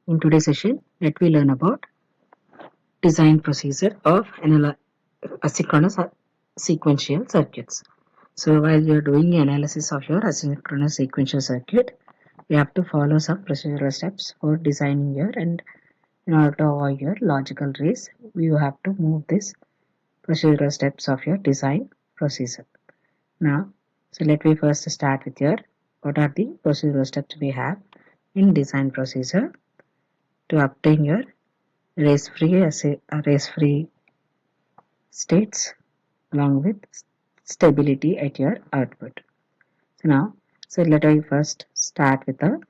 In today's session, let me learn about design procedure of asynchronous sequential circuits. So while you're doing the analysis of your asynchronous sequential circuit, you have to follow some procedural steps for designing your, and in order to avoid your logical race, you have to move this procedural steps of your design procedure. Now, so let me first start with your what are the procedural steps we have in design procedure to obtain your race-free states along with stability at your output. So now, so let us first start with the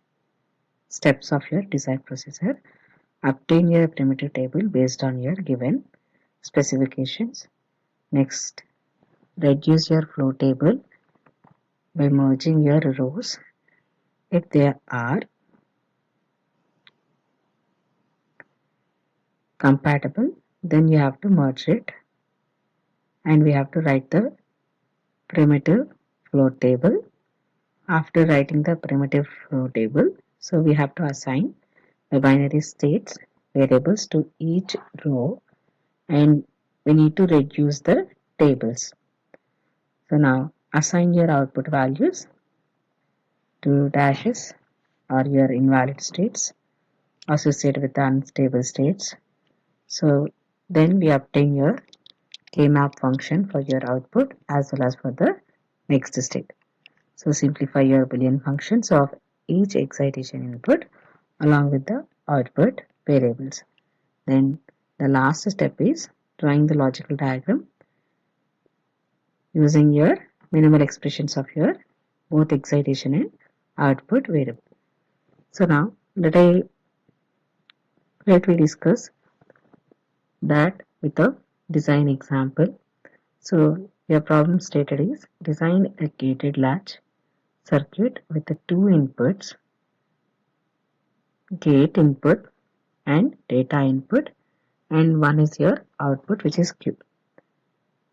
steps of your design procedure. Obtain your primitive table based on your given specifications. Next, reduce your flow table by merging your rows if they are compatible. Then you have to merge it, and we have to write the primitive flow table. After writing the primitive flow table, so we have to assign the binary states variables to each row, and we need to reduce the tables. So now assign your output values to dashes or your invalid states associated with the unstable states. So then we obtain your K-map function for your output as well as for the next state. So simplify your Boolean functions of each excitation input along with the output variables. Then the last step is drawing the logical diagram using your minimal expressions of your both excitation and output variable. So now let we discuss that with a design example. So your problem stated is design a gated latch circuit with the two inputs, gate input and data input, and one is your output, which is Q.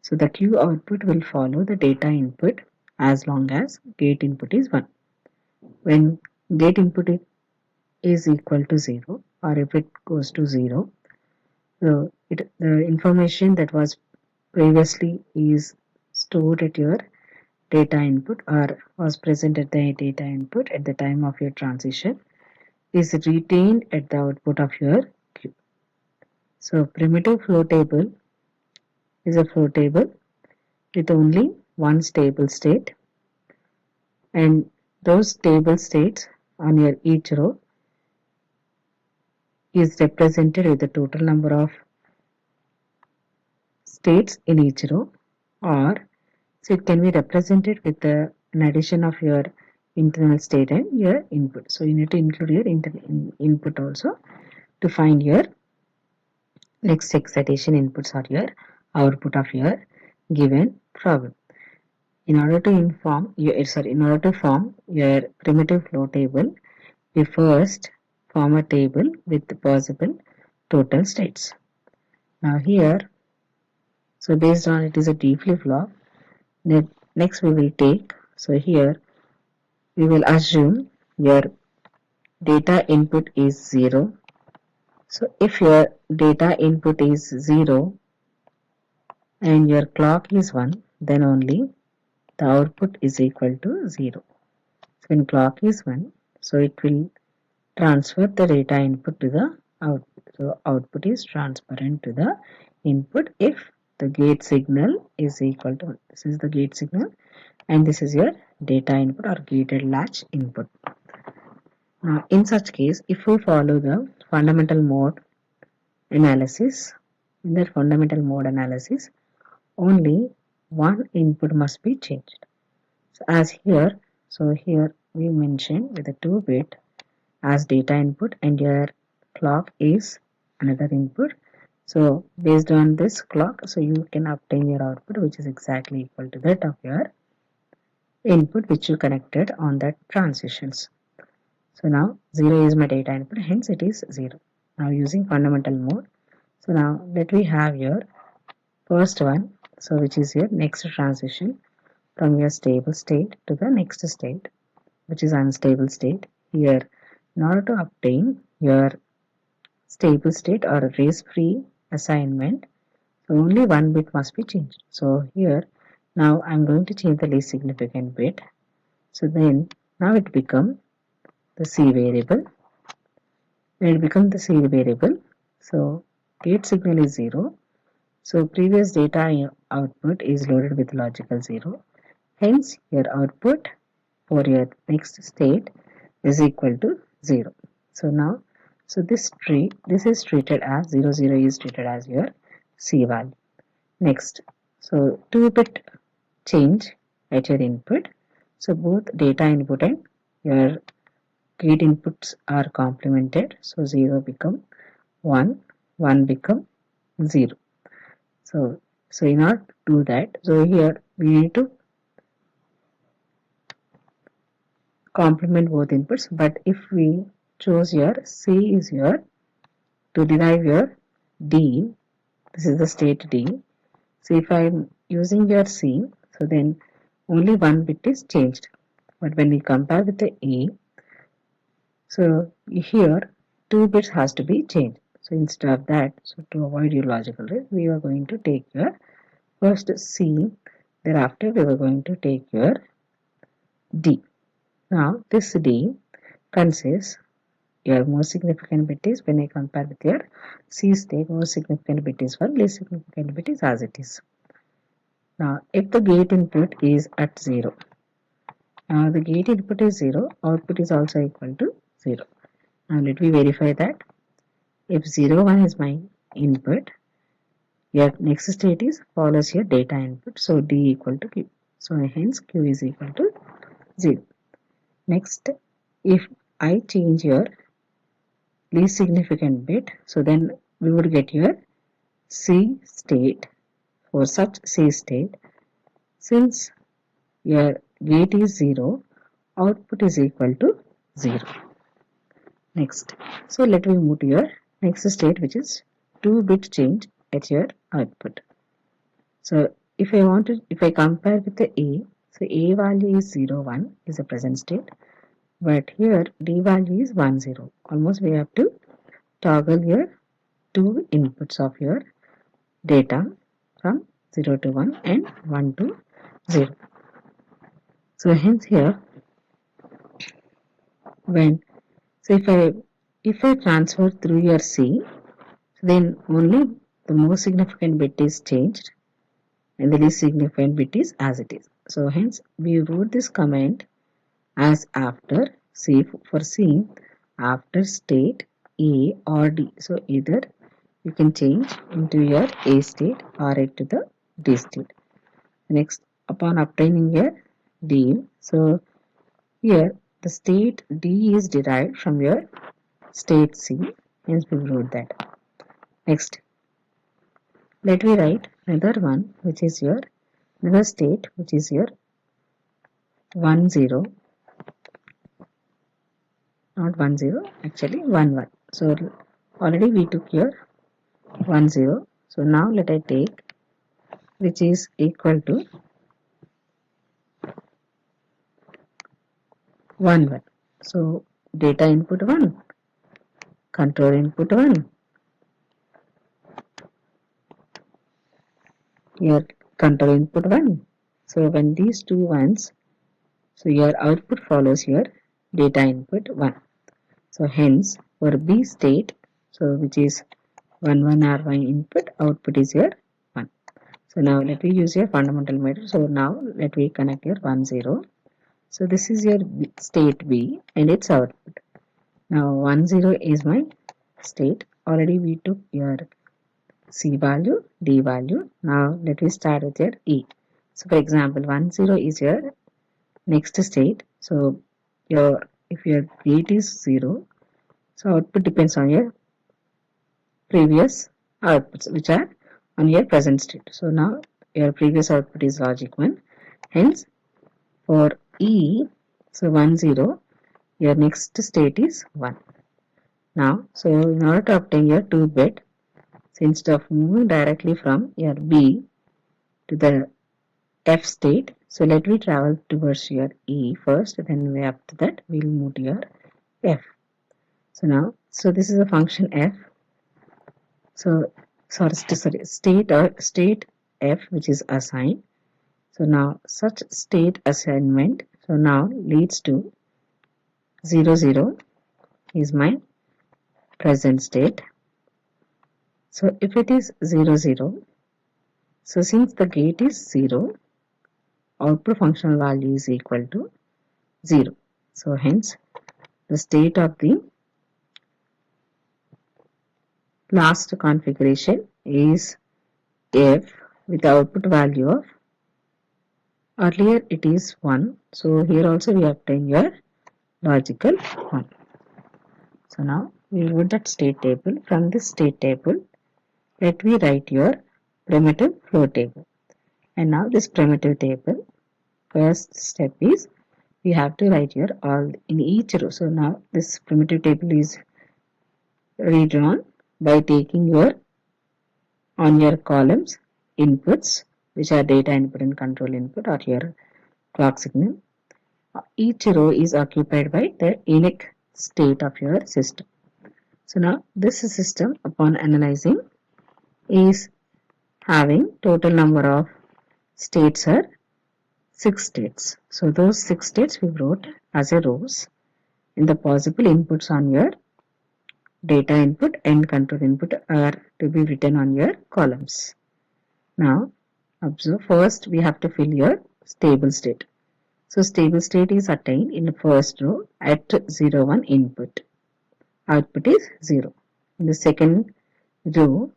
So the Q output will follow the data input as long as gate input is 1. When gate input is equal to 0, or if it goes to 0, so the information that was previously is stored at your data input or was present at the data input at the time of your transition is retained at the output of your Q. So primitive flow table is a flow table with only one stable state, and those stable states on your each row is represented with the total number of states in each row, or so it can be represented with an addition of your internal state and your input. So you need to include your input also to find your next excitation inputs or your output of your given problem. In order to form your primitive flow table, we first form a table with the possible total states. Now here, so based on it is a D flip-flop, next we will take, so here we will assume your data input is 0. So if your data input is 0 and your clock is 1, then only the output is equal to 0. So when clock is 1, so it will transfer the data input to the output. So output is transparent to the input if the gate signal is equal to 1. This is the gate signal and this is your data input or gated latch input. Now in such case, if we follow the fundamental mode analysis, in that fundamental mode analysis, only one input must be changed. So as here, so here we mention with a 2-bit as data input and your clock is another input. So based on this clock, so you can obtain your output which is exactly equal to that of your input which you connected on that transitions. So now 0 is my data input, hence it is 0. Now using fundamental mode, so now let me have your first one, so which is your next transition from your stable state to the next state, which is unstable state. Here, in order to obtain your stable state or a race-free assignment, so only one bit must be changed. So here, now I'm going to change the least significant bit. So then, now it becomes the C variable. When it becomes the C variable, so gate signal is 0. So previous data output is loaded with logical 0. Hence, your output for your next state is equal to 0. So now, so this is treated as 0, 0 is treated as your C value. Next, so 2-bit change at your input. So both data input and your gate inputs are complemented. So 0 become 1, 1 become 0. So in order to do that, so here we need to complement both inputs. But if we choose your C is your to derive your D, this is the state D. So if I'm using your C, so then only one bit is changed. But when we compare with the A, so here 2 bits has to be changed. So instead of that, so to avoid your logical risk, we are going to take your first C, thereafter we are going to take your D. Now this D consists your most significant bit is when I compare with your C state, most significant bit is 1, least significant bit is as it is. Now if the gate input is at 0, now the gate input is 0, output is also equal to 0. Now let me verify that. If 0, 1 is my input, your next state is follows your data input. So D equal to Q. So hence Q is equal to 0. Next, if I change your least significant bit, so then we would get your C state. For such C state, since your gate is 0, output is equal to 0. Next, so let me move to your next state, which is 2-bit change at your output. So if I compare with the A, so A value is 0, 1 is a present state, but here D value is 1, 0. Almost we have to toggle your two inputs of your data from 0 to 1 and 1 to 0. So hence here, when so if I transfer through your C, then only the most significant bit is changed and the least significant bit is as it is. So hence we wrote this command as after C for C after state A or D. So either you can change into your A state or into the D state. Next, upon obtaining your D, so here the state D is derived from your state C, hence we wrote that. Next, let me write another one which is your another state which is your 1, 0, not 1, 0, actually 1, 1. So already we took your 1, 0. So now let I take which is equal to 1, 1. So data input 1, control input 1, your control input 1. So when these two ones, so your output follows your data input 1. So hence for B state, so which is 1, 1 or 1 input, output is your 1. So now let me use your fundamental method. So now let me connect your 1, 0. So this is your state B and its output. Now 1, 0 is my state. Already we took your C value, D value. Now let me start with your E. So for example, 1, 0 is your next state. So if your gate is 0, so output depends on your previous outputs which are on your present state. So now your previous output is logic 1. Hence for E, so 1, 0, your next state is 1. Now, so in order to obtain your 2-bit, so instead of moving directly from your B to the F state, so let me travel towards your E first, then after that we'll move to your F. So now, so this is a function F. So state F, which is assigned. So now such state assignment, so now leads to 0 0 is my present state. So if it is 0 0, so since the gate is 0, output functional value is equal to 0. So hence the state of the last configuration is F with the output value of, earlier it is 1. So here also we obtain your logical 1. So now we wrote that state table. From this state table, let me write your primitive flow table. And now this primitive table, first step is we have to write here all in each row. So now this primitive table is redrawn by taking your on your columns inputs, which are data input and control input, or your clock signal. Each row is occupied by the unique state of your system. So now this system, upon analyzing, is having total number of states are 6 states. So those 6 states we wrote as a rows in the possible inputs on your data input and control input are to be written on your columns. Now observe, first we have to fill your stable state. So stable state is attained in the first row at 0 1 input. Output is 0. In the second row,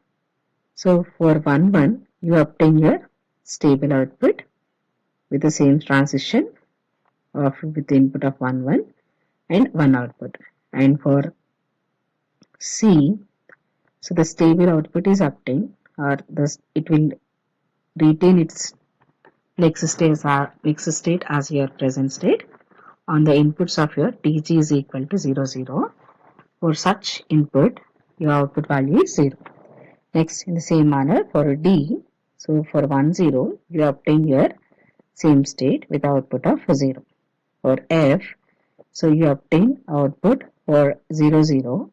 so for 1 1 you obtain your stable output with the same transition of with the input of 1 1 and 1 output. And for C, so the stable output is obtained, or it will retain its next state as your present state on the inputs of your TG is equal to 0 0. For such input, your output value is 0. Next, in the same manner for D, so for 1 0, you obtain your same state with output of 0. For F, so you obtain output for 0 0.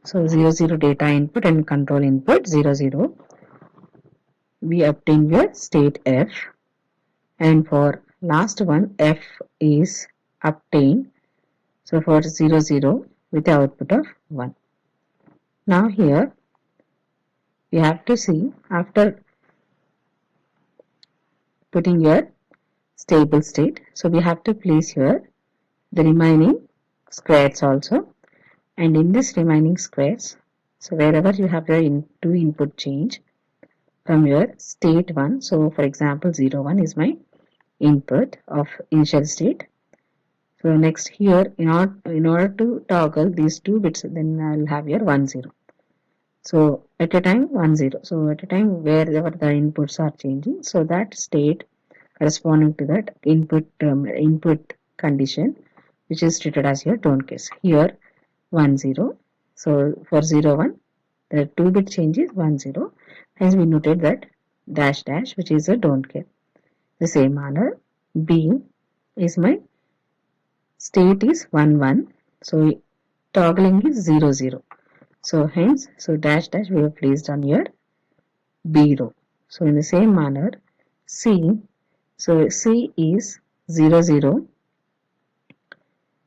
So 0 0 data input and control input 0 0. We obtain your state F. And for last one, F is obtained. So for 0 0 with the output of 1. Now here we have to see, after putting your stable state, so we have to place here the remaining squares also, and in this remaining squares, so wherever you have your two input change from your state 1, so for example 0 1 is my input of initial state. So next here, in order to toggle these two bits, then I will have here 1 0. So at a time 1 0. So at a time wherever the inputs are changing, so that state corresponding to that input condition, which is treated as your don't case. Here 1 0. So for 0 1, the 2-bit change is 1 0. Hence we noted that dash dash, which is a don't care. The same manner, B is my state is 1 1. So toggling is 0 0. So hence, so dash dash we have placed on your B row. So in the same manner, C, so C is 0 0.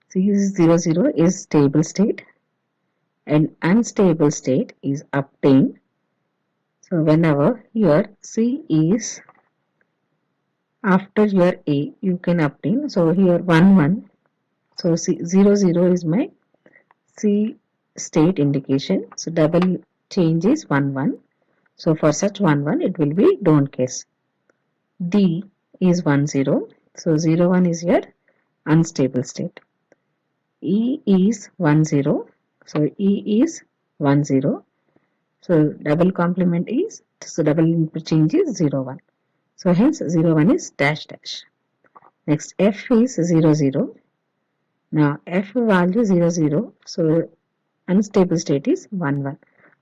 C is 0 0 is stable state, and unstable state is obtained. So whenever your C is after your A, you can obtain. So here 1 1. So C 0 0 is my C state indication. So double change is 1 1. So for such 1 1, it will be don't case. D is 1 0. So 0 1 is your unstable state. E is 1 0. So E is 1 0. So double complement is, so double input change is 0 1. So hence 0 1 is dash dash. Next F is 0 0. Now F value 0 0. So unstable state is 1 1.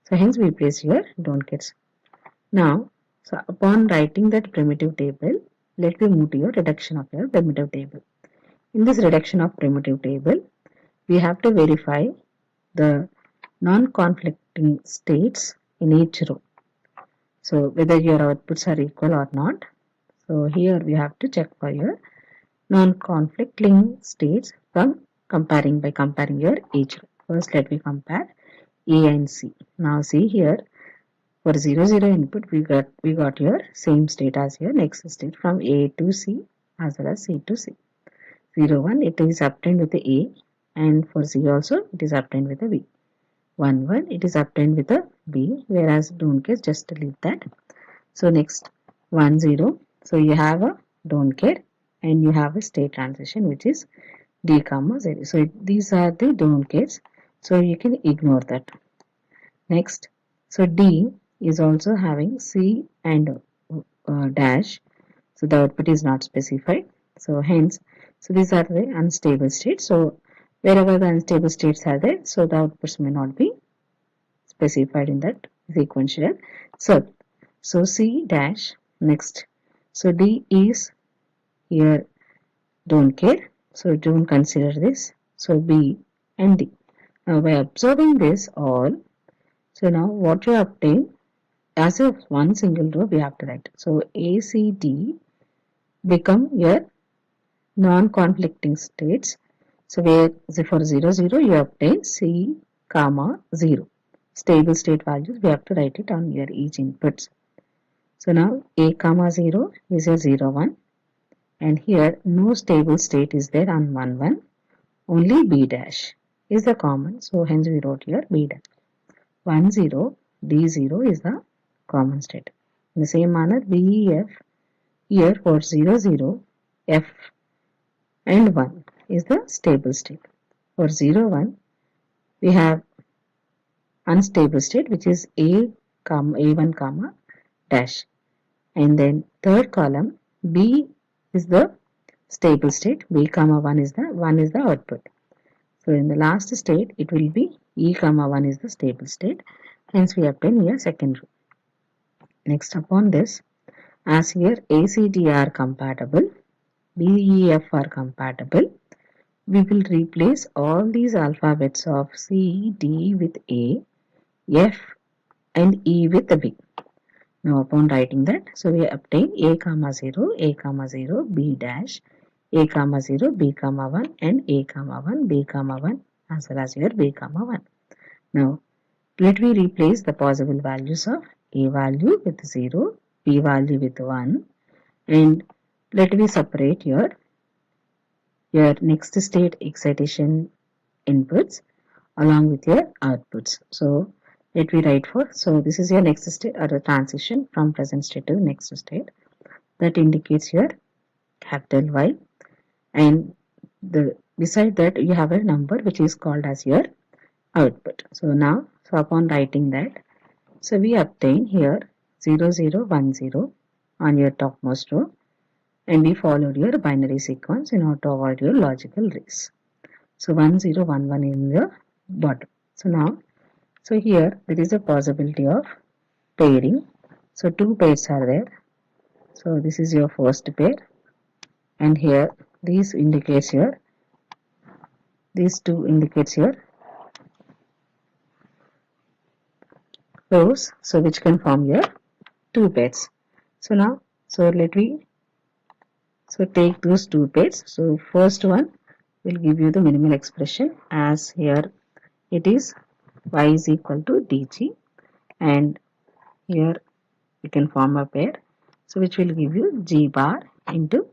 So hence we place here don't case. Now, so upon writing that primitive table, let me move to your reduction of your primitive table. In this reduction of primitive table, we have to verify the non-conflicting states in each row. So whether your outputs are equal or not. So here we have to check for your non-conflicting states from comparing your each row. First let me compare A and C. Now see here, for 0 0 input we got your same state as your next state from A to C as well as C to C. 0 1 it is obtained with the A, and for C also it is obtained with a B. 1 1 it is obtained with a B, whereas don't care, just leave that. So next 1 0, so you have a don't care and you have a state transition which is D comma 0. So these are the don't cares, so you can ignore that. Next, so D is also having C and dash, so the output is not specified. So hence, so these are the unstable states. So wherever the unstable states are there, so the outputs may not be specified in that sequential circle. So C dash next. So D is here don't care. So don't consider this. So B and D. Now by observing this all, so now what you obtain as a one single row we have to write. So A, C, D become your non-conflicting states. So where for 0 0 you obtain C comma 0. Stable state values we have to write it on your each inputs. So now A comma 0 is a 0 1, and here no stable state is there on 1 1, only B dash is the common, so hence we wrote here B dash. 1 0 D 0 is the common state. In the same manner B E F, here for 0 0 F and 1 is the stable state. For 0 1 we have unstable state which is A1 comma dash, and then third column B is the stable state, B comma 1 is the output. So in the last state it will be E comma 1 is the stable state, hence we obtain here second row. Next, upon this, as here A, C, D are compatible, B, E, F are compatible, we will replace all these alphabets of C, D with A, F and E with B. Now upon writing that, so we obtain A comma 0, A comma 0, B dash, A comma 0, B comma 1 and A comma 1, B comma 1 as well as your B comma 1. Now let me replace the possible values of A value with 0, B value with 1, and let me separate your next state excitation inputs along with your outputs. So let me write for, so this is your next state or the transition from present state to the next state, that indicates your capital Y, and the beside that you have a number which is called as your output. So now, so upon writing that, so we obtain here 0 0 1 0 on your topmost row, and we followed your binary sequence in order to avoid your logical race. So 1 0 1 1 in the bottom. So now, so here there is a possibility of pairing. So two pairs are there. So this is your first pair, and here these indicates here, these two indicates here rows, so which can form your two pairs. So now, so let me take those two pairs. So first one will give you the minimal expression, as here it is y is equal to dg, and here we can form a pair, so which will give you g bar into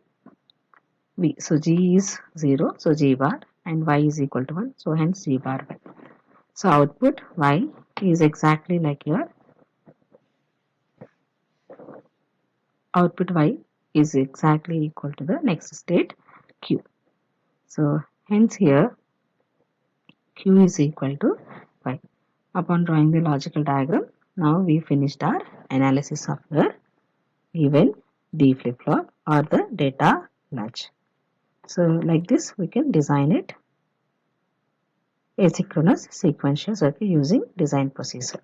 b. So g is 0, so g bar, and y is equal to 1, so hence g bar y. So output y is exactly like your output y is exactly equal to the next state q. So hence here q is equal to y. Upon drawing the logical diagram, now we finished our analysis of the given D flip-flop or the data latch. So like this we can design it asynchronous sequential circuit using design procedure.